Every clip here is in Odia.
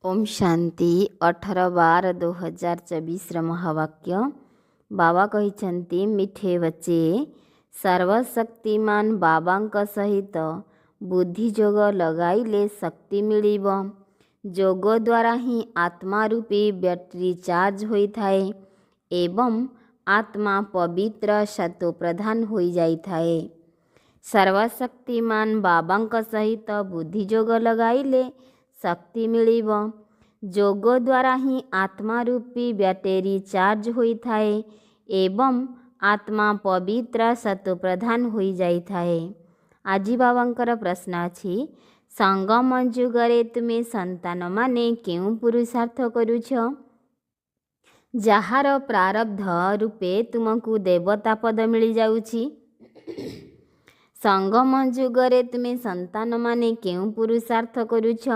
ओम शांति 18/12/2024 महावाक्य बाबा कहिछंती मिठे बच्चे सर्वशक्तिमान बाबांक सहित बुद्धि जोग लगाइले शक्ति मिलिब। जोग द्वारा ही आत्मा रूपी बैटरी चार्ज होई थाए एवं आत्मा पवित्र सत्व प्रधान होई जाई थाए। सर्वशक्तिमान बाबांक सहित बुद्धि जोग लगाइले शक्ति मिलिब। जोग द्वारा ही आत्मा रूपी बैटेरी चार्ज होई थाए एवं आत्मा पवित्र सत्व प्रधान होई जाई थाए। आजी बाबांकर प्रश्न अछि संगम जुगरे तुमे संतान माने केउ पुरुषार्थ करुछ जहार प्रारब्ध रूपे तुमको देवता पद मिली जाउछि। संगम जुगरे तुमे संतान माने केउ पुरुषार्थ करुछ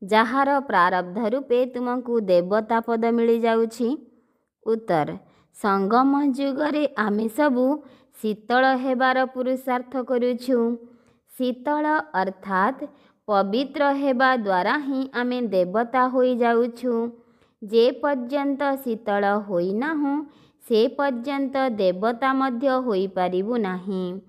जहार प्रारब्ध रूपे तुमको देवता पद मिली जाउछि। उत्तर संगम जुगरे आमे सबु शीतल हेबार पुरुषार्थ करुछु। शीतल अर्थात पवित्र हेबा द्वारा ही आमे देवता होई जाउछु। जे पर्यंत शीतल होई नाहु से पर्यंत देवता मध्य होई पारिबु नाही।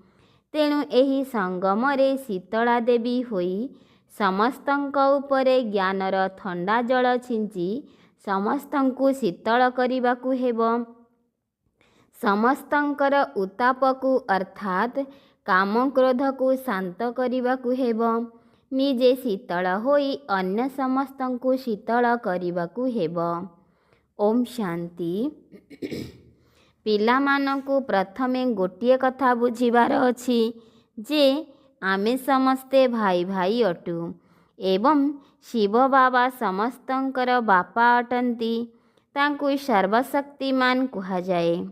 तेणु एही संगमरे शीतला देवी होई समस्तंक उपरे ज्ञानर ठंडा जल छिंची समस्तंकु शीतल करिबाकु हेबो। समस्तंकर उतापकु अर्थात काम क्रोधकु शांत करिबाकु हेबो। निजे शीतल होई अन्य समस्तंकु शीतल करिबाकु हेबो। ओम शांति। पिलामानकु प्रथमे गोटिए कथा बुझिबार अछि जे आमे समस्ते भाई भाई अटु एवं शिव बाबा समस्तंकर बापा अटंती। तांकु सर्वशक्तिमान कुहा जाए।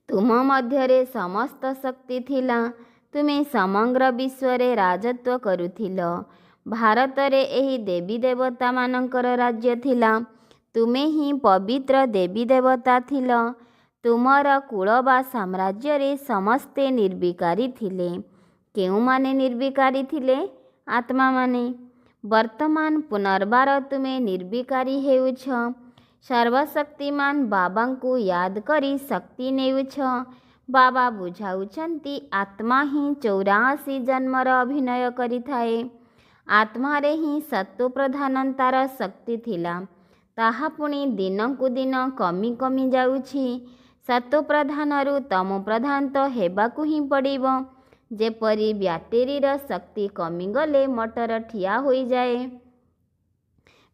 तुम मध्यरे समस्त शक्ति थिला। तुमे समग्र विश्वरे राजत्व करुथिल। भारतरे एही देवी देवता मानकर राज्य थिला। तुमे ही पवित्र देवी देवता थिल। तुमर कुल बा साम्राज्य समस्ते निर्विकारी थिले। केउ माने निर्विकारी थिले? आत्मा माने। वर्तमान पुनर्बार तुमे निर्विकारी हेउछ। सर्वशक्तिमान बाबांकु याद करी शक्ति नेउछ। बाबा बुझाउछंती आत्मा ही 84 जन्मर अभिनय करी थाए। आत्मा रे ही सत्व प्रधानतार शक्ति थिला। ताहा पुणी दिनकु दिन कमी कमी जाउछि। सत्व प्रधानरु तम प्रधान तो हेबाकु ही पड़िबो। जेपरी ब्याटेरीर शक्ति कमी गले मोटर ठिया होई जाए।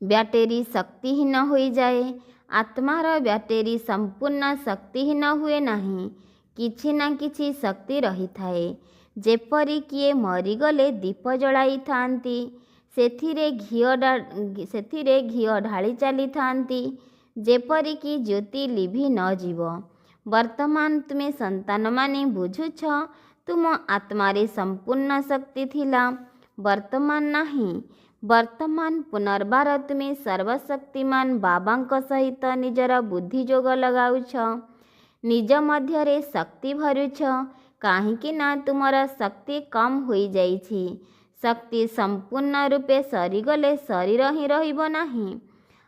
ब्याटेरी शक्तिहीन होई जाए। आत्मार ब्याटेरी संपूर्ण शक्तिहीन हुए नाही। किछि ना किछि शक्ति रही थाए। जेपरी किए मरीगले दीप जलाई थांती सेथिरे घिओ ढाली चली थांती जेपरी कि ज्योति लिभि न जीव। वर्तमान तुमे संतान माने बुझुछ तुम आत्मारे संपूर्ण शक्ति थिला। वर्तमान नाही। वर्तमान पुनर्बार तुमे सर्वशक्तिमान बाबांक सहित निजर बुद्धि जोग लगाउछ। निज मध्यरे शक्ति भरुछ। काहेकि ना तुमर शक्ति कम होई जाइछि। शक्ति संपूर्ण रूपे सरीगले शरीर ही रहिबो नाही।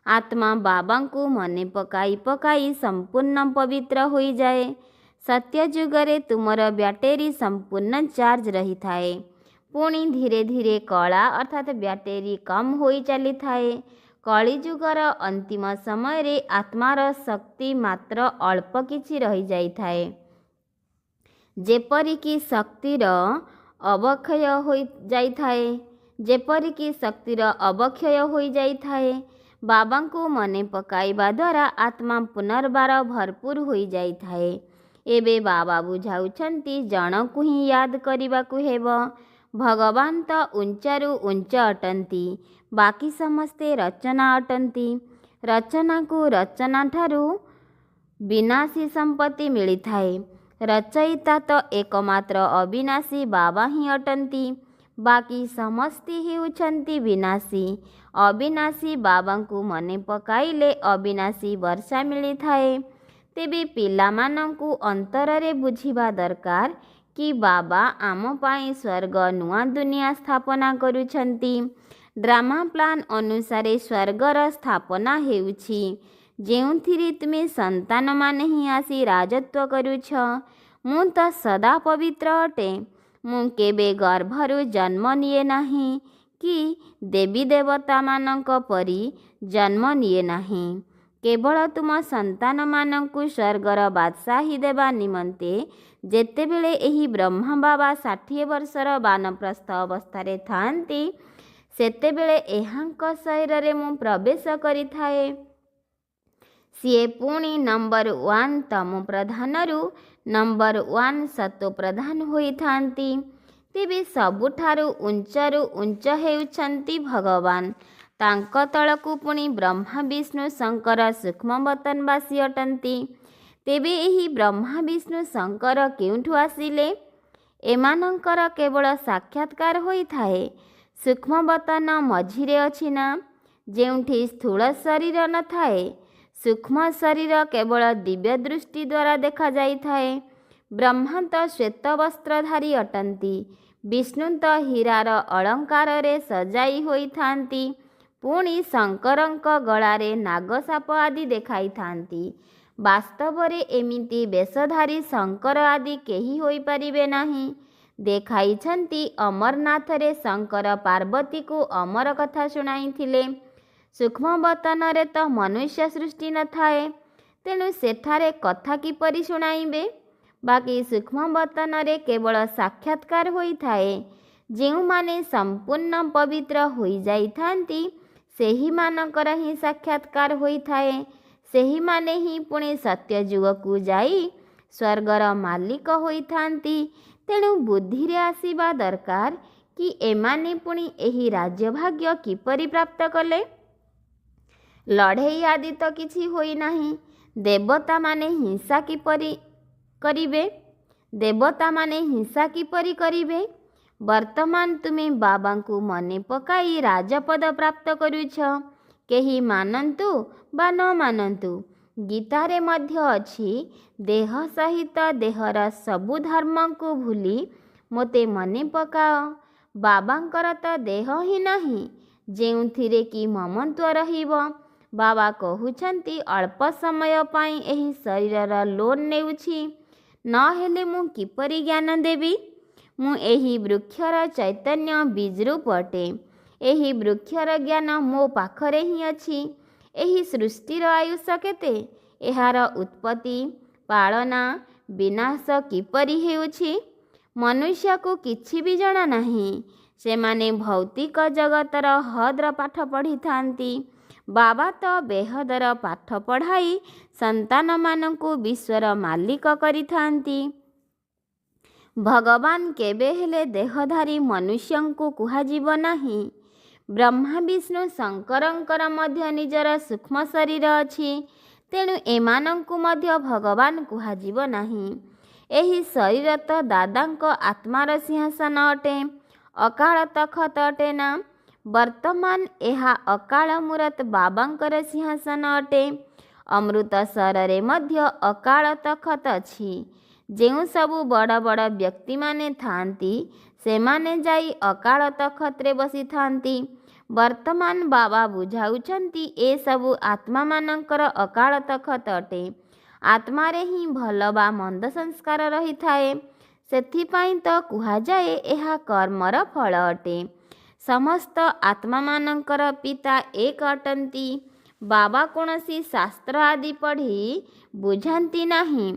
आत्मा बाबांकु मने पकाई पकाई संपूर्ण पवित्र होई जाए। सत्य जुगरे तुमर ब्याटेरी संपूर्ण चार्ज रही थाए। पुणी धीरे धीरे कला अर्थात ब्याटेरी कम होई चली थाए। कली जुगर अंतिम समय रे आत्मार शक्ति मात्र अल्प किछि रही जाई थाए। जेपरिकी शक्तिर अवक्षय होई जाई थाए। जेपरिकी शक्तिर अवक्षय होई जाई थाए। बाबांकु मने पकाइबा द्वारा आत्मा पुनर्बार भरपूर होई जाई थाए। एबे बाबा बुझाउछंती जनकु ही याद करिबाकु हेबो। भगवान तो उच्चरु उच्च अटंती। बाकी समस्ते रचना अटंती। रचना को रचना ठारू विनाशी संपत्ति मिली थाए। रचयिता तो एकमात्र अविनाशी बाबा ही अटंती। बाकी समस्ते हेउछंती विनाशी। अविनाशी बाबांकु मने पकाइले अविनाशी वर्षा मिली थाए। तेबे पिलामानंकु अंतररे बुझिबा दरकार कि बाबा आम पाई स्वर्ग नुआ दुनिया स्थापना करुछंती। ଡ୍ରାମା ପ୍ଲାନ୍ ଅନୁସାରେ ସ୍ୱର୍ଗର ସ୍ଥାପନା ହେଉଛି, ଯେଉଁଥିରେ ତୁମେ ସନ୍ତାନମାନେ ହିଁ ଆସି ରାଜତ୍ୱ କରୁଛ। ମୁଁ ତ ସଦା ପବିତ୍ର ଅଟେ। ମୁଁ କେବେ ଗର୍ଭରୁ ଜନ୍ମ ନିଏ ନାହିଁ କି ଦେବୀ ଦେବତାମାନଙ୍କ ପରି ଜନ୍ମ ନିଏ ନାହିଁ। କେବଳ ତୁମ ସନ୍ତାନମାନଙ୍କୁ ସ୍ୱର୍ଗର ବାଦଶାହୀ ଦେବା ନିମନ୍ତେ ଯେତେବେଳେ ଏହି ବ୍ରହ୍ମା ବାବା 60 ବର୍ଷର ବାନପ୍ରସ୍ଥ ଅବସ୍ଥାରେ ଥାଆନ୍ତି, ସେତେବେଳେ ଏହାଙ୍କ ଶରୀରରେ ମୁଁ ପ୍ରବେଶ କରିଥାଏ। ସିଏ ପୁଣି ନମ୍ବର 1 ତମୋ ପ୍ରଧାନରୁ ନମ୍ବର 1 ସତୋ ପ୍ରଧାନ ହୋଇଥାନ୍ତି। ତେବେ ସବୁଠାରୁ ଉଚ୍ଚରୁ ଉଚ୍ଚ ହେଉଛନ୍ତି ଭଗବାନ। ତାଙ୍କ ତଳକୁ ପୁଣି ବ୍ରହ୍ମା ବିଷ୍ଣୁ ଶଙ୍କର ସୂକ୍ଷ୍ମବତନବାସୀ ଅଟନ୍ତି। ତେବେ ଏହି ବ୍ରହ୍ମା ବିଷ୍ଣୁ ଶଙ୍କର କେଉଁଠୁ ଆସିଲେ? ଏମାନଙ୍କର କେବଳ ସାକ୍ଷାତକାର ହୋଇଥାଏ ସୂକ୍ଷ୍ମବତନ ମଝିରେ ଅଛି ନା, ଯେଉଁଠି ସ୍ଥୂଳ ଶରୀର ନଥାଏ। ସୂକ୍ଷ୍ମ ଶରୀର କେବଳ ଦିବ୍ୟ ଦୃଷ୍ଟି ଦ୍ୱାରା ଦେଖାଯାଇଥାଏ। ବ୍ରହ୍ମା ତ ଶ୍ୱେତ ବସ୍ତ୍ରଧାରୀ ଅଟନ୍ତି। ବିଷ୍ଣୁ ତ ହୀରାର ଅଳଙ୍କାରରେ ସଜାଇ ହୋଇଥାନ୍ତି। ପୁଣି ଶଙ୍କରଙ୍କ ଗଳାରେ ନାଗସାପ ଆଦି ଦେଖାଇଥାନ୍ତି। ବାସ୍ତବରେ ଏମିତି ବେଶଧାରୀ ଶଙ୍କର ଆଦି କେହି ହୋଇପାରିବେ ନାହିଁ। ଦେଖାଇଛନ୍ତି ଅମରନାଥରେ ଶଙ୍କର ପାର୍ବତୀକୁ ଅମର କଥା ଶୁଣାଇଥିଲେ। ସୂକ୍ଷ୍ମବତନରେ ତ ମନୁଷ୍ୟ ସୃଷ୍ଟି ନଥାଏ, ତେଣୁ ସେଠାରେ କଥା କିପରି ଶୁଣାଇବେ? ବାକି ସୂକ୍ଷ୍ମବତନରେ କେବଳ ସାକ୍ଷାତକାର ହୋଇଥାଏ। ଯେଉଁମାନେ ସମ୍ପୂର୍ଣ୍ଣ ପବିତ୍ର ହୋଇଯାଇଥାନ୍ତି, ସେହିମାନଙ୍କର ହିଁ ସାକ୍ଷାତକାର ହୋଇଥାଏ। ସେହିମାନେ ହିଁ ପୁଣି ସତ୍ୟଯୁଗକୁ ଯାଇ ସ୍ୱର୍ଗର ମାଲିକ ହୋଇଥାନ୍ତି। ତେଣୁ ବୁଦ୍ଧିରେ ଆସିବା ଦରକାର କି ଏମାନେ ପୁଣି ଏହି ରାଜ୍ୟଭାଗ୍ୟ କିପରି ପ୍ରାପ୍ତ କଲେ? ଲଢ଼େଇ ଆଦି ତ କିଛି ହୋଇନାହିଁ। ଦେବତାମାନେ ହିଂସା କିପରି କରିବେ? ବର୍ତ୍ତମାନ ତୁମେ ବାବାଙ୍କୁ ମନେ ପକାଇ ରାଜପଦ ପ୍ରାପ୍ତ କରୁଛ। କେହି ମାନନ୍ତୁ ବା ନ ମାନନ୍ତୁ, ଗୀତାରେ ମଧ୍ୟ ଅଛି, ଦେହ ସହିତ ଦେହର ସବୁ ଧର୍ମଙ୍କୁ ଭୁଲି ମୋତେ ମନେ ପକାଅ। ବାବାଙ୍କର ତ ଦେହ ହିଁ ନାହିଁ, ଯେଉଁଥିରେ କି ମମତ୍ୱ ରହିବ। ବାବା କହୁଛନ୍ତି, ଅଳ୍ପ ସମୟ ପାଇଁ ଏହି ଶରୀରର ଲୋନ୍ ନେଉଛି, ନହେଲେ ମୁଁ କିପରି ଜ୍ଞାନ ଦେବି? ମୁଁ ଏହି ବୃକ୍ଷର ଚୈତନ୍ୟ ବୀଜରୂପ ଅଟେ। ଏହି ବୃକ୍ଷର ଜ୍ଞାନ ମୋ ପାଖରେ ହିଁ ଅଛି। ଏହି ସୃଷ୍ଟିର ଆୟୁଷ କେତେ? ଏହାର ଉତ୍ପତ୍ତି, ପାଳନା, ବିନାଶ କିପରି ହେଉଛି? ମନୁଷ୍ୟକୁ କିଛି ବି ଜଣା ନାହିଁ। ସେମାନେ ଭୌତିକ ଜଗତର ହଦ୍ର ପାଠ ପଢ଼ିଥାନ୍ତି। ବାବା ତ ବେହଦର ପାଠ ପଢ଼ାଇ ସନ୍ତାନମାନଙ୍କୁ ବିଶ୍ୱର ମାଲିକ କରିଥାନ୍ତି। ଭଗବାନ କେବେ ହେଲେ ଦେହଧାରୀ ମନୁଷ୍ୟଙ୍କୁ କୁହାଯିବ ନାହିଁ। ବ୍ରହ୍ମା ବିଷ୍ଣୁ ଶଙ୍କରଙ୍କର ମଧ୍ୟ ନିଜର ସୂକ୍ଷ୍ମ ଶରୀର ଅଛି। ତେଣୁ ଏମାନଙ୍କୁ ମଧ୍ୟ ଭଗବାନ କୁହାଯିବ ନାହିଁ। ଏହି ଶରୀର ତ ଦାଦାଙ୍କ ଆତ୍ମାର ସିଂହାସନ ଅଟେ, ଅକାଳ ତଖତ ଅଟେ ନା। ବର୍ତ୍ତମାନ ଏହା ଅକାଳ ମୂରତ ବାବାଙ୍କର ସିଂହାସନ ଅଟେ। ଅମୃତସରରେ ମଧ୍ୟ ଅକାଳ ତଖତ ଅଛି। ଯେଉଁ ସବୁ ବଡ଼ ବଡ଼ ବ୍ୟକ୍ତିମାନେ ଥାଆନ୍ତି, ସେମାନେ ଯାଇ ଅକାଳ ତଖତରେ ବସିଥାନ୍ତି। ବର୍ତ୍ତମାନ ବାବା ବୁଝାଉଛନ୍ତି, ଏସବୁ ଆତ୍ମାମାନଙ୍କର ଅକାଳ ତଖତ ଅଟେ। ଆତ୍ମାରେ ହିଁ ଭଲ ବା ମନ୍ଦ ସଂସ୍କାର ରହିଥାଏ। ସେଥିପାଇଁ ତ କୁହାଯାଏ, ଏହା କର୍ମର ଫଳ ଅଟେ। ସମସ୍ତ ଆତ୍ମାମାନଙ୍କର ପିତା ଏକ ଅଟନ୍ତି। ବାବା କୌଣସି ଶାସ୍ତ୍ର ଆଦି ପଢ଼ି ବୁଝାନ୍ତି ନାହିଁ।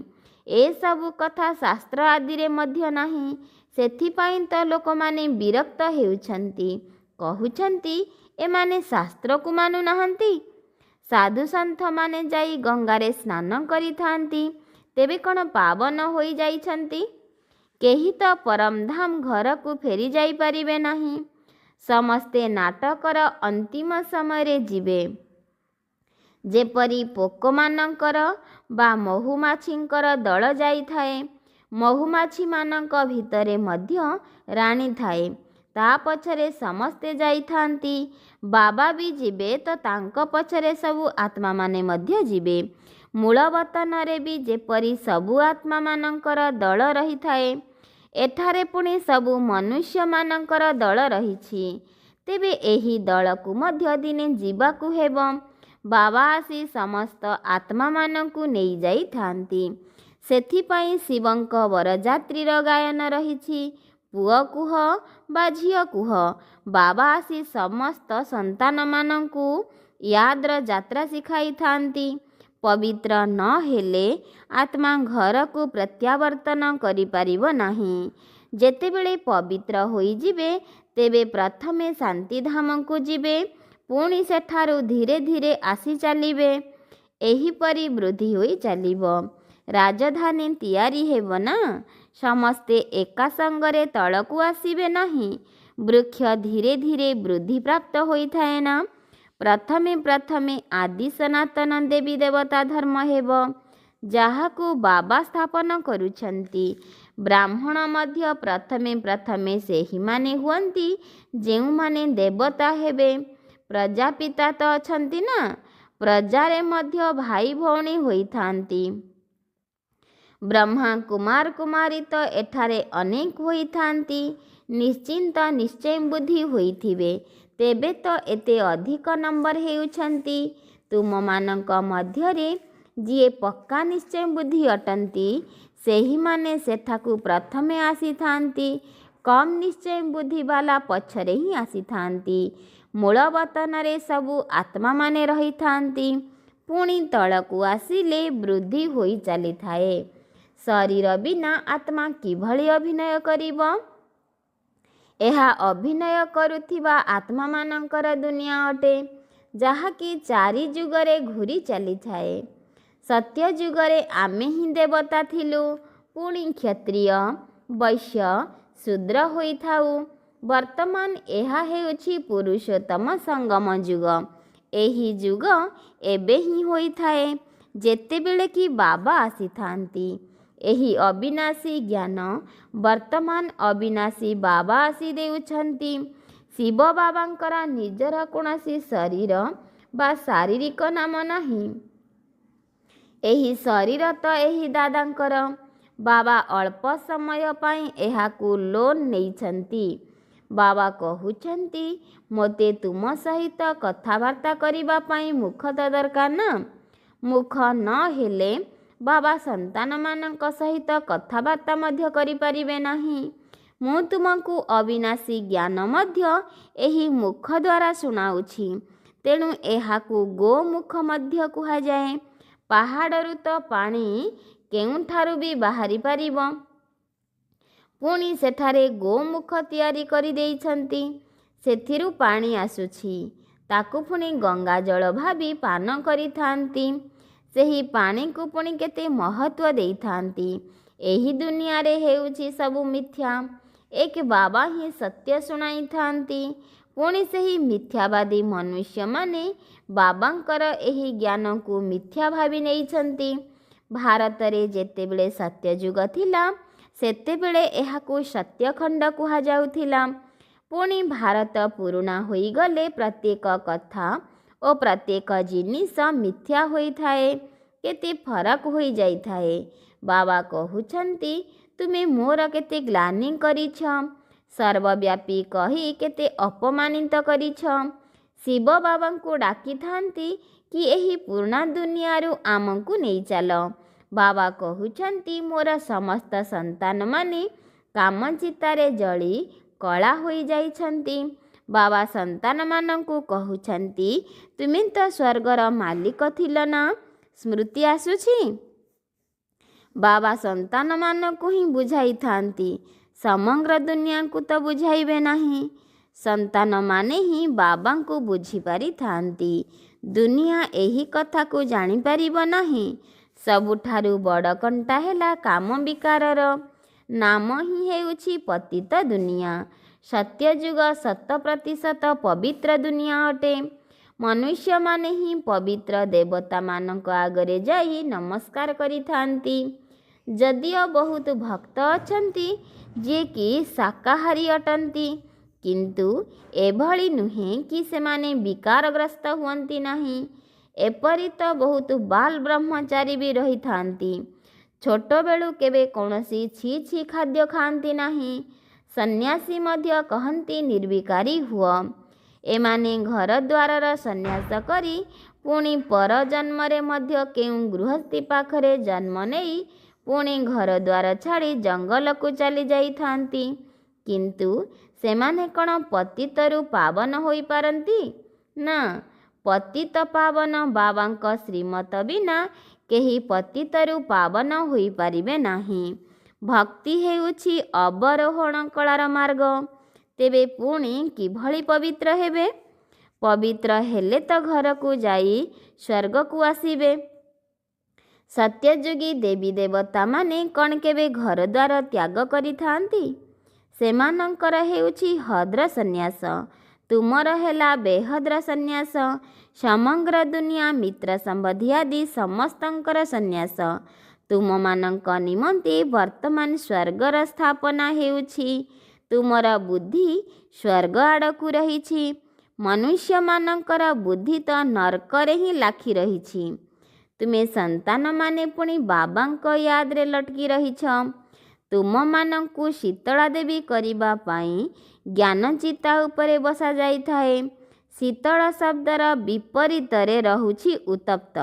ଏସବୁ କଥା ଶାସ୍ତ୍ର ଆଦିରେ ମଧ୍ୟ ନାହିଁ। ସେଥିପାଇଁ ତ ଲୋକମାନେ ବିରକ୍ତ ହେଉଛନ୍ତି। କହୁଛନ୍ତି, ଏମାନେ ଶାସ୍ତ୍ରକୁ ମାନୁନାହାନ୍ତି। ସାଧୁସନ୍ଥମାନେ ଯାଇ ଗଙ୍ଗାରେ ସ୍ନାନ କରିଥାନ୍ତି, ତେବେ କ'ଣ ପାବନ ହୋଇଯାଇଛନ୍ତି? କେହି ତ ପରମଧାମ ଘରକୁ ଫେରି ଯାଇପାରିବେ ନାହିଁ। ସମସ୍ତେ ନାଟକର ଅନ୍ତିମ ସମୟରେ ଯିବେ। ଯେପରି ପୋକମାନଙ୍କର ବା ମହୁମାଛିଙ୍କର ଦଳ ଯାଇଥାଏ। ମହୁମାଛିମାନଙ୍କ ଭିତରେ ମଧ୍ୟ ରାଣୀ ଥାଏ। ତା ପଛରେ ସମସ୍ତେ ଯାଇଥାନ୍ତି। ବାବା ବି ଯିବେ ତ ତାଙ୍କ ପଛରେ ସବୁ ଆତ୍ମାମାନେ ମଧ୍ୟ ଯିବେ। ମୂଳବତନରେ ବି ଯେପରି ସବୁ ଆତ୍ମାମାନଙ୍କର ଦଳ ରହିଥାଏ, ଏଠାରେ ପୁଣି ସବୁ ମନୁଷ୍ୟମାନଙ୍କର ଦଳ ରହିଛି। ତେବେ ଏହି ଦଳକୁ ମଧ୍ୟ ଦିନେ ଯିବାକୁ ହେବ। ବାବା ଆସି ସମସ୍ତ ଆତ୍ମାମାନଙ୍କୁ ନେଇଯାଇଥାନ୍ତି। ସେଥିପାଇଁ ଶିବଙ୍କ ବରଯାତ୍ରୀର ଗାୟନ ରହିଛି। ପୁଅ କୁହ ବା ଝିଅ କୁହ, ବାବା ଆସି ସମସ୍ତ ସନ୍ତାନମାନଙ୍କୁ ୟାଦ୍ର ଯାତ୍ରା ଶିଖାଇଥାନ୍ତି। ପବିତ୍ର ନ ହେଲେ ଆତ୍ମା ଘରକୁ ପ୍ରତ୍ୟାବର୍ତ୍ତନ କରିପାରିବ ନାହିଁ। ଯେତେବେଳେ ପବିତ୍ର ହୋଇଯିବେ ତେବେ ପ୍ରଥମେ ଶାନ୍ତିଧାମକୁ ଯିବେ, ପୁଣି ସେଠାରୁ ଧୀରେ ଧୀରେ ଆସି ଚାଲିବେ। ଏହିପରି ବୃଦ୍ଧି ହୋଇ ଚାଲିବ। ରାଜଧାନୀ ତିଆରି ହେବ ନା, ସମସ୍ତେ ଏକା ସାଙ୍ଗରେ ତଳକୁ ଆସିବେ ନାହିଁ। ବୃକ୍ଷ ଧୀରେ ଧୀରେ ବୃଦ୍ଧି ପ୍ରାପ୍ତ ହୋଇଥାଏ ନା। ପ୍ରଥମେ ପ୍ରଥମେ ଆଦି ସନାତନ ଦେବୀ ଦେବତା ଧର୍ମ ହେବ, ଯାହାକୁ ବାବା ସ୍ଥାପନ କରୁଛନ୍ତି। ବ୍ରାହ୍ମଣ ମଧ୍ୟ ପ୍ରଥମେ ପ୍ରଥମେ ସେହିମାନେ ହୁଅନ୍ତି ଯେଉଁମାନେ ଦେବତା ହେବେ। ପ୍ରଜାପିତା ତ ଅଛନ୍ତି ନା, ପ୍ରଜାରେ ମଧ୍ୟ ଭାଇ ଭଉଣୀ ହୋଇଥାନ୍ତି। ବ୍ରହ୍ମା କୁମାର କୁମାରୀ ତ ଏଠାରେ ଅନେକ ହୋଇଥାନ୍ତି। ନିଶ୍ଚିନ୍ତ ନିଶ୍ଚୟ ବୁଦ୍ଧି ହୋଇଥିବେ, ତେବେ ତ ଏତେ ଅଧିକ ନମ୍ବର ହେଉଛନ୍ତି। ତୁମମାନଙ୍କ ମଧ୍ୟରେ ଯିଏ ପକ୍କା ନିଶ୍ଚୟ ବୁଦ୍ଧି ଅଟନ୍ତି, ସେହିମାନେ ସେଠାକୁ ପ୍ରଥମେ ଆସିଥାନ୍ତି। କମ୍ ନିଶ୍ଚୟ ବୁଦ୍ଧିବାଲା ପଛରେ ହିଁ ଆସିଥାନ୍ତି। ମୂଳ ବତନରେ ସବୁ ଆତ୍ମାମାନେ ରହିଥାନ୍ତି। ପୁଣି ତଳକୁ ଆସିଲେ ବୃଦ୍ଧି ହୋଇ ଚାଲିଥାଏ। ଶରୀର ବିନା ଆତ୍ମା କିଭଳି ଅଭିନୟ କରିବ? ଏହା ଅଭିନୟ କରୁଥିବା ଆତ୍ମାମାନଙ୍କର ଦୁନିଆ ଅଟେ, ଯାହାକି 4 ଯୁଗରେ ଘୂରି ଚାଲିଥାଏ। ସତ୍ୟ ଯୁଗରେ ଆମେ ହିଁ ଦେବତା ଥିଲୁ, ପୁଣି କ୍ଷତ୍ରିୟ, ବୈଶ୍ୟ, ଶୂଦ୍ର ହୋଇଥାଉ। ବର୍ତ୍ତମାନ ଏହା ହେଉଛି ପୁରୁଷୋତ୍ତମ ସଙ୍ଗମ ଯୁଗ। ଏହି ଯୁଗ ଏବେ ହିଁ ହୋଇଥାଏ, ଯେତେବେଳେ କି ବାବା ଆସିଥାନ୍ତି। ଏହି ଅବିନାଶୀ ଜ୍ଞାନ ବର୍ତ୍ତମାନ ଅବିନାଶୀ ବାବା ଆସି ଦେଉଛନ୍ତି। ଶିବ ବାବାଙ୍କର ନିଜର କୌଣସି ଶରୀର ବା ଶାରୀରିକ ନାମ ନାହିଁ। ଏହି ଶରୀର ତ ଏହି ଦାଦାଙ୍କର। ବାବା ଅଳ୍ପ ସମୟ ପାଇଁ ଏହାକୁ ଲୋନ୍ ନେଇଛନ୍ତି। ବାବା କହୁଛନ୍ତି, ମୋତେ ତୁମ ସହିତ କଥାବାର୍ତ୍ତା କରିବା ପାଇଁ ମୁଖ ତ ଦରକାର ନା। ମୁଖ ନ ହେଲେ ବାବା ସନ୍ତାନମାନଙ୍କ ସହିତ କଥାବାର୍ତ୍ତା ମଧ୍ୟ କରିପାରିବେ ନାହିଁ। ମୁଁ ତୁମକୁ ଅବିନାଶୀ ଜ୍ଞାନ ମଧ୍ୟ ଏହି ମୁଖ ଦ୍ୱାରା ଶୁଣାଉଛି। ତେଣୁ ଏହାକୁ ଗୋମୁଖ ମଧ୍ୟ କୁହାଯାଏ। ପାହାଡ଼ରୁ ତ ପାଣି କେଉଁଠାରୁ ବି ବାହାରି ପାରିବ। ପୁଣି ସେଠାରେ ଗୋମୁଖ ତିଆରି କରିଦେଇଛନ୍ତି। ସେଥିରୁ ପାଣି ଆସୁଛି, ତାକୁ ପୁଣି ଗଙ୍ଗା ଜଳ ଭାବି ପାନ କରିଥାନ୍ତି। ସେହି ପାଣିକୁ ପୁଣି କେତେ ମହତ୍ତ୍ୱ ଦେଇଥାନ୍ତି। ଏହି ଦୁନିଆରେ ହେଉଛି ସବୁ ମିଥ୍ୟା। ଏକ ବାବା ହିଁ ସତ୍ୟ ଶୁଣାଇଥାନ୍ତି। ପୁଣି ସେହି ମିଥ୍ୟାବାଦୀ ମନୁଷ୍ୟମାନେ ବାବାଙ୍କର ଏହି ଜ୍ଞାନକୁ ମିଥ୍ୟା ଭାବି ନେଇଛନ୍ତି। ଭାରତରେ ଯେତେବେଳେ ସତ୍ୟଯୁଗ ଥିଲା, ସେତେବେଳେ ଏହାକୁ ସତ୍ୟଖଣ୍ଡ କୁହାଯାଉଥିଲା। ପୁଣି ଭାରତ ପୁରୁଣା ହୋଇଗଲେ ପ୍ରତ୍ୟେକ କଥା ଓ ପ୍ରତ୍ୟେକ ଜିନିଷ ମିଥ୍ୟା ହୋଇଥାଏ, କେତେ ଫରକ ହୋଇଯାଇଥାଏ। ବାବା କହୁଛନ୍ତି, ତୁମେ ମୋର କେତେ ଗ୍ଲାନି କରିଛ, ସର୍ବବ୍ୟାପୀ କହି କେତେ ଅପମାନିତ କରିଛ। ଶିବ ବାବାଙ୍କୁ ଡାକିଥାନ୍ତି କି ଏହି ପୁରୁଣା ଦୁନିଆରୁ ଆମକୁ ନେଇଚାଲ। ବାବା କହୁଛନ୍ତି, ମୋର ସମସ୍ତ ସନ୍ତାନମାନେ କାମଚିତାରେ ଜଳି କଳା ହୋଇଯାଇଛନ୍ତି। ବାବା ସନ୍ତାନମାନଙ୍କୁ କହୁଛନ୍ତି, ତୁମେ ତ ସ୍ୱର୍ଗର ମାଲିକ ଥିଲ ନା, ସ୍ମୃତି ଆସୁଛି? ବାବା ସନ୍ତାନମାନଙ୍କୁ ହିଁ ବୁଝାଇଥାନ୍ତି, ସମଗ୍ର ଦୁନିଆକୁ ତ ବୁଝାଇବେ ନାହିଁ। ସନ୍ତାନମାନେ ହିଁ ବାବାଙ୍କୁ ବୁଝିପାରିଥାନ୍ତି। ଦୁନିଆ ଏହି କଥାକୁ ଜାଣିପାରିବ ନାହିଁ। ସବୁଠାରୁ ବଡ଼ କଣ୍ଟା ହେଲା କାମ ବିକାରର। ନାମ ହିଁ ହେଉଛି ପତିତ ଦୁନିଆ। ସତ୍ୟଯୁଗ 100% ପବିତ୍ର ଦୁନିଆ ଅଟେ। ମନୁଷ୍ୟମାନେ ହିଁ ପବିତ୍ର ଦେବତାମାନଙ୍କ ଆଗରେ ଯାଇ ନମସ୍କାର କରିଥାନ୍ତି। ଯଦିଓ ବହୁତ ଭକ୍ତ ଅଛନ୍ତି ଯିଏକି ଶାକାହାରୀ ଅଟନ୍ତି, କିନ୍ତୁ ଏଭଳି ନୁହେଁ କି ସେମାନେ ବିକାରଗ୍ରସ୍ତ ହୁଅନ୍ତି ନାହିଁ। ଏପରି ତ ବହୁତ ବାଲ ବ୍ରହ୍ମଚାରୀ ବି ରହିଥାନ୍ତି। ଛୋଟବେଳୁ କେବେ କୌଣସି ଛି ଛି ଖାଦ୍ୟ ଖାଆନ୍ତି ନାହିଁ। ସନ୍ନ୍ୟାସୀ ମଧ୍ୟ କହନ୍ତି ନିର୍ବିକାରୀ ହୁଅ। ଏମାନେ ଘର ଦ୍ୱାରର ସନ୍ନ୍ୟାସ କରି ପୁଣି ପର ଜନ୍ମରେ ମଧ୍ୟ କେଉଁ ଗୃହସ୍ଥି ପାଖରେ ଜନ୍ମ ନେଇ ପୁଣି ଘର ଦ୍ୱାର ଛାଡ଼ି ଜଙ୍ଗଲକୁ ଚାଲି ଯାଇଥାନ୍ତି। କିନ୍ତୁ ସେମାନେ କ'ଣ ପତିତରୁ ପାବନ ହୋଇପାରନ୍ତି? ନା, ପତିତ ପାବନ ବାବାଙ୍କ ଶ୍ରୀମତ ବିନା କେହି ପତିତରୁ ପାବନ ହୋଇପାରିବେ ନାହିଁ। ଭକ୍ତି ହେଉଛି ଅବରୋହଣ କଳାର ମାର୍ଗ। ତେବେ ପୁଣି କିଭଳି ପବିତ୍ର ହେବେ? ପବିତ୍ର ହେଲେ ତ ଘରକୁ ଯାଇ ସ୍ୱର୍ଗକୁ ଆସିବେ। ସତ୍ୟଯୁଗୀ ଦେବୀ ଦେବତାମାନେ କ'ଣ କେବେ ଘରଦ୍ୱାର ତ୍ୟାଗ କରିଥାନ୍ତି? ସେମାନଙ୍କର ହେଉଛି ହଦ୍ର ସନ୍ନ୍ୟାସ। ତୁମର ହେଲା ବେହଦ୍ର ସନ୍ନ୍ୟାସ। ସମଗ୍ର ଦୁନିଆ ମିତ୍ର ସମ୍ବନ୍ଧୀ ଆଦି ସମସ୍ତଙ୍କର ସନ୍ନ୍ୟାସ। ତୁମମାନଙ୍କ ନିମନ୍ତେ ବର୍ତ୍ତମାନ ସ୍ୱର୍ଗର ସ୍ଥାପନା ହେଉଛି। ତୁମର ବୁଦ୍ଧି ସ୍ୱର୍ଗ ଆଡ଼କୁ ରହିଛି। ମନୁଷ୍ୟମାନଙ୍କର ବୁଦ୍ଧି ତ ନର୍କରେ ହିଁ ଲାଖି ରହିଛି। ତୁମେ ସନ୍ତାନମାନେ ପୁଣି ବାବାଙ୍କ ୟାଦରେ ଲଟକି ରହିଛ। ତୁମମାନଙ୍କୁ ଶୀତଳା ଦେବୀ କରିବା ପାଇଁ ଜ୍ଞାନ ଚିତା ଉପରେ ବସାଯାଇଥାଏ। ଶୀତଳ ଶବ୍ଦର ବିପରୀତରେ ରହୁଛି ଉତ୍ତପ୍ତ।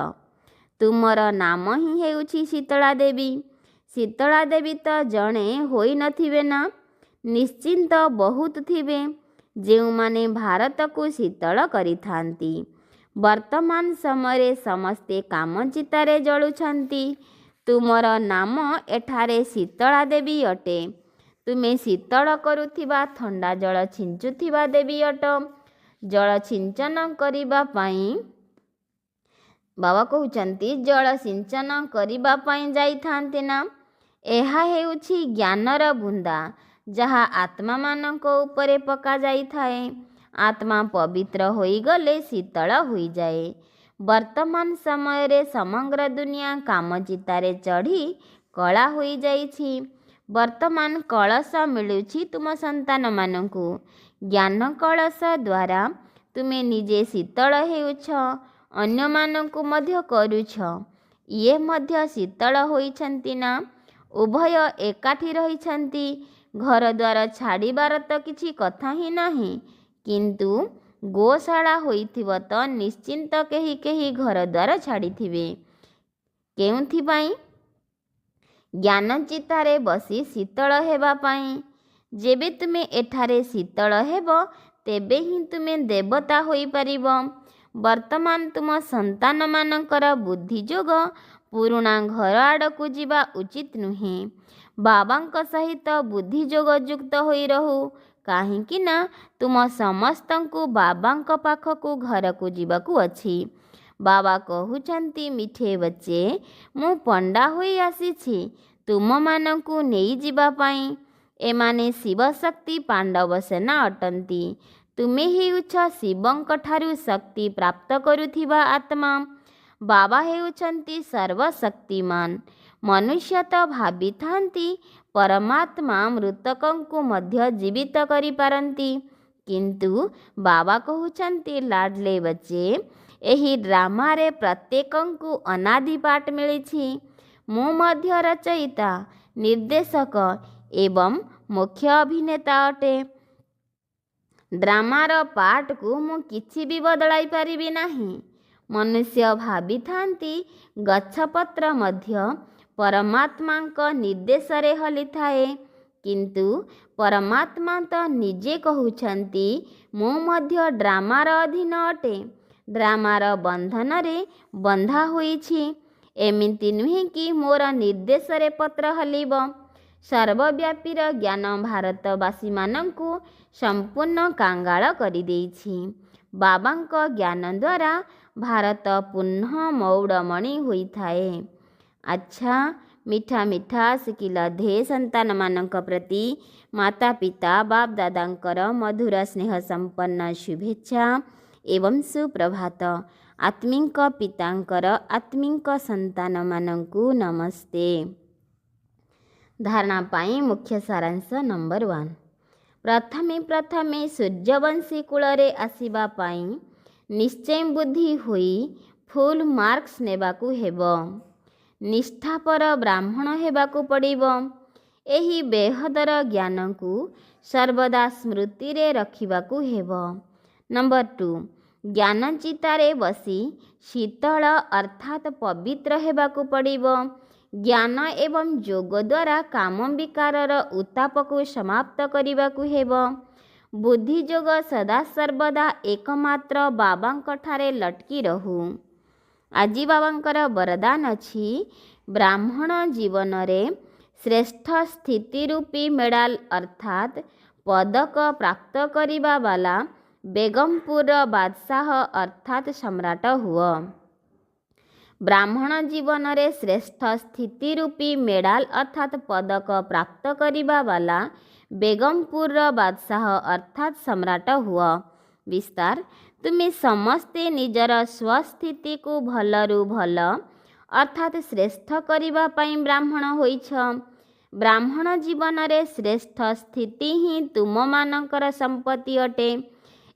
ତୁମର ନାମ ହିଁ ହେଉଛି ଶୀତଳା ଦେବୀ। ଶୀତଳା ଦେବୀ ତ ଜଣେ ହୋଇନଥିବେ ନା? ନିଶ୍ଚିନ୍ତ ବହୁତ ଥିବେ, ଯେଉଁମାନେ ଭାରତକୁ ଶୀତଳ କରିଥାନ୍ତି। ବର୍ତ୍ତମାନ ସମୟରେ ସମସ୍ତେ କାମଚିତାରେ ଜଳୁଛନ୍ତି। ତୁମର ନାମ ଏଠାରେ ଶୀତଳା ଦେବୀ ଅଟେ। ତୁମେ ଶୀତଳ କରୁଥିବା ଥଣ୍ଡା ଜଳ ଛିଞ୍ଚୁଥିବା ଦେବୀ ଅଟ। ଜଳ ସିଞ୍ଚନ କରିବା ପାଇଁ ବାବା କହୁଛନ୍ତି, ଜଳ ସିଞ୍ଚନ କରିବା ପାଇଁ ଯାଇଥାନ୍ତି ନା? ଏହା ହେଉଛି ଜ୍ଞାନର ବୁନ୍ଦା, ଯାହା ଆତ୍ମାମାନଙ୍କ ଉପରେ ପକାଯାଇଥାଏ। ଆତ୍ମା ପବିତ୍ର ହୋଇଗଲେ ଶୀତଳ ହୋଇଯାଏ। ବର୍ତ୍ତମାନ ସମୟରେ ସମଗ୍ର ଦୁନିଆ କାମଚିତାରେ ଚଢ଼ି କଳା ହୋଇଯାଇଛି। ବର୍ତ୍ତମାନ କଳସ ମିଳୁଛି ତୁମ ସନ୍ତାନମାନଙ୍କୁ। ଜ୍ଞାନ କଳସ ଦ୍ୱାରା ତୁମେ ନିଜେ ଶୀତଳ ହେଉଛ, ଅନ୍ୟମାନଙ୍କୁ ମଧ୍ୟ କରୁଛ। ଇଏ ମଧ୍ୟ ଶୀତଳ ହୋଇଛନ୍ତି ନା? ଉଭୟ ଏକାଠି ରହିଛନ୍ତି। ଘରଦ୍ୱାର ଛାଡ଼ିବାର ତ କିଛି କଥା ହିଁ ନାହିଁ। କିନ୍ତୁ ଗୋଶାଳା ହୋଇଥିବ ତ ନିଶ୍ଚିନ୍ତ କେହି କେହି ଘରଦ୍ୱାର ଛାଡ଼ିଥିବେ। କେଉଁଥିପାଇଁ? ଜ୍ଞାନ ଚିତାରେ ବସି ଶୀତଳ ହେବା ପାଇଁ। ଯେବେ ତୁମେ ଏଠାରେ ଶୀତଳ ହେବ, ତେବେ ହିଁ ତୁମେ ଦେବତା ହୋଇପାରିବ। ବର୍ତ୍ତମାନ ତୁମ ସନ୍ତାନମାନଙ୍କର ବୁଦ୍ଧି ଯୋଗ ପୁରୁଣା ଘର ଆଡ଼କୁ ଯିବା ଉଚିତ ନୁହେଁ। ବାବାଙ୍କ ସହିତ ବୁଦ୍ଧି ଯୋଗ ଯୁକ୍ତ ହୋଇ ରହୁ। କାହିଁକି ନା ତୁମ ସମସ୍ତଙ୍କୁ ବାବାଙ୍କ ପାଖକୁ ଘରକୁ ଯିବାକୁ ଅଛି। ବାବା କହୁଛନ୍ତି, ମିଠେ ବଚ୍ଚେ, ମୁଁ ପଣ୍ଡା ହୋଇ ଆସିଛି ତୁମମାନଙ୍କୁ ନେଇଯିବା ପାଇଁ। ଏମାନେ ଶିବଶକ୍ତି ପାଣ୍ଡବ ସେନା ଅଟନ୍ତି। ତୁମେ ହେଉଛ ଶିବଙ୍କ ଠାରୁ ଶକ୍ତି ପ୍ରାପ୍ତ କରୁଥିବା ଆତ୍ମା। ବାବା ହେଉଛନ୍ତି ସର୍ବଶକ୍ତିମାନ। ମନୁଷ୍ୟ ତ ଭାବିଥାନ୍ତି ପରମାତ୍ମା ମୃତକଙ୍କୁ ମଧ୍ୟ ଜୀବିତ କରିପାରନ୍ତି। କିନ୍ତୁ ବାବା କହୁଛନ୍ତି, ଲାଡଲେ ବଚ୍ଚେ, ଏହି ଡ୍ରାମାରେ ପ୍ରତ୍ୟେକଙ୍କୁ ଅନାଦି ପାଠ ମିଳିଛି। ମୁଁ ମଧ୍ୟ ରଚୟିତା, ନିର୍ଦ୍ଦେଶକ ଏବଂ ମୁଖ୍ୟ ଅଭିନେତା ଅଟେ। ଡ୍ରାମାର ପାର୍ଟକୁ ମୁଁ କିଛି ବି ବଦଳାଇ ପାରିବି ନାହିଁ। ମନୁଷ୍ୟ ଭାବିଥାନ୍ତି ଗଛପତ୍ର ମଧ୍ୟ ପରମାତ୍ମାଙ୍କ ନିର୍ଦ୍ଦେଶରେ ହଲିଥାଏ। କିନ୍ତୁ ପରମାତ୍ମା ତ ନିଜେ କହୁଛନ୍ତି, ମୁଁ ମଧ୍ୟ ଡ୍ରାମାର ଅଧୀନ ଅଟେ, ଡ୍ରାମାର ବନ୍ଧନରେ ବନ୍ଧା ହୋଇଛି। ଏମିତି ନୁହେଁ କି ମୋର ନିର୍ଦ୍ଦେଶରେ ପତ୍ର ହଲିବ। ସର୍ବବ୍ୟାପୀର ଜ୍ଞାନ ଭାରତବାସୀମାନଙ୍କୁ ସମ୍ପୂର୍ଣ୍ଣ କାଙ୍ଗାଳ କରିଦେଇଛି। ବାବାଙ୍କ ଜ୍ଞାନ ଦ୍ୱାରା ଭାରତ ପୁନଃ ମୌଡ଼ମଣି ହୋଇଥାଏ। ଆଚ୍ଛା, ମିଠା ମିଠା ଶିଖିଲ ଧେ ସନ୍ତାନମାନଙ୍କ ପ୍ରତି ମାତା ପିତା ବାପ ଦାଦାଙ୍କର ମଧୁର ସ୍ନେହ ସମ୍ପନ୍ନ ଶୁଭେଚ୍ଛା ଏବଂ ସୁପ୍ରଭାତ। ଆତ୍ମିଙ୍କ ପିତାଙ୍କର ଆତ୍ମିଙ୍କ ସନ୍ତାନମାନଙ୍କୁ ନମସ୍ତେ। ଧାରଣା ପାଇଁ ମୁଖ୍ୟ ସାରାଂଶ ନମ୍ବର 1। ପ୍ରଥମେ ସୂର୍ଯ୍ୟବଂଶୀ କୂଳରେ ଆସିବା ପାଇଁ ନିଶ୍ଚୟ ବୁଦ୍ଧି ହୋଇ ଫୁଲ ମାର୍କସ୍ ନେବାକୁ ହେବ। ନିଷ୍ଠାପର ବ୍ରାହ୍ମଣ ହେବାକୁ ପଡ଼ିବ। ଏହି ବେହଦର ଜ୍ଞାନକୁ ସର୍ବଦା ସ୍ମୃତିରେ ରଖିବାକୁ ହେବ। नंबर 2 ज्ञान चितारे बसी शीतल अर्थात पवित्र हेबाकू पड़िबो। ज्ञान एवं योग द्वारा काम विकारर उत्ताप को समाप्त करने हेबो। बुद्धि योग सदा सर्वदा एकमात्र बाबांक ठारे लटकी रहू। आजी बाबांकर वरदान अछि ब्राह्मण जीवन रे श्रेष्ठ स्थिति रूपी मेडाल अर्थात पदक प्राप्त करिबा वाला बेगमपुर बादशाह अर्थात सम्राट हुआ। ब्राह्मण जीवन रे श्रेष्ठ स्थिति रूपी मेडाल अर्थात पदक प्राप्त करिबा वाला बेगमपुर बादशाह अर्थात सम्राट हुआ। विस्तार तुम्हें समस्ते निजर स्वस्थिति को भलरु भल अर्थात श्रेष्ठ करिबा पई ब्राह्मण होइछ। ब्राह्मण जीवन रे श्रेष्ठ स्थिति ही तुम मानकर संपत्ति अटे।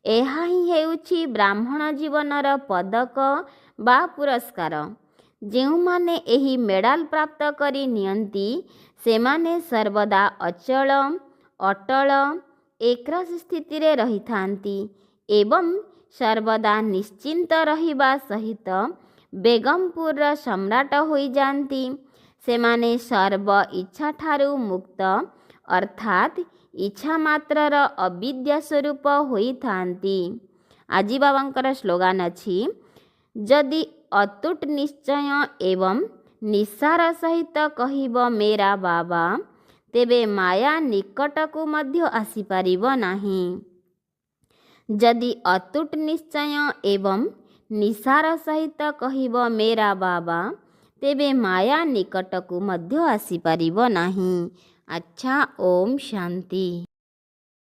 एहा ही हेउछि ब्राह्मण जीवनर पदक बा पुरस्कार। जेउ माने एही मेडाल प्राप्त करी नियंती सेमाने सर्वदा अचल अटल एकरस स्थिति रे रही थांती एवं सर्वदा निश्चिंत रहिबा सहित बेगमपुर सम्राट होई जानती। सेमाने सर्व इच्छा ठारू मुक्त अर्थात इच्छा मात्रर अविद्या स्वरूप होई थांती। आजी बाबांकर स्लोगान अछि जदि अतुट निश्चय एवं निस्सार सहित कहिब मेरा बाबा तेबे माया निकटकू मध्य आसी पारिब नाही। जदि अतुट निश्चय एवं निसार सहित कहिब मेरा बाबा तेबे माया निकटकू मध्य आसी पारिब नाही। अच्छा, ओम शांति।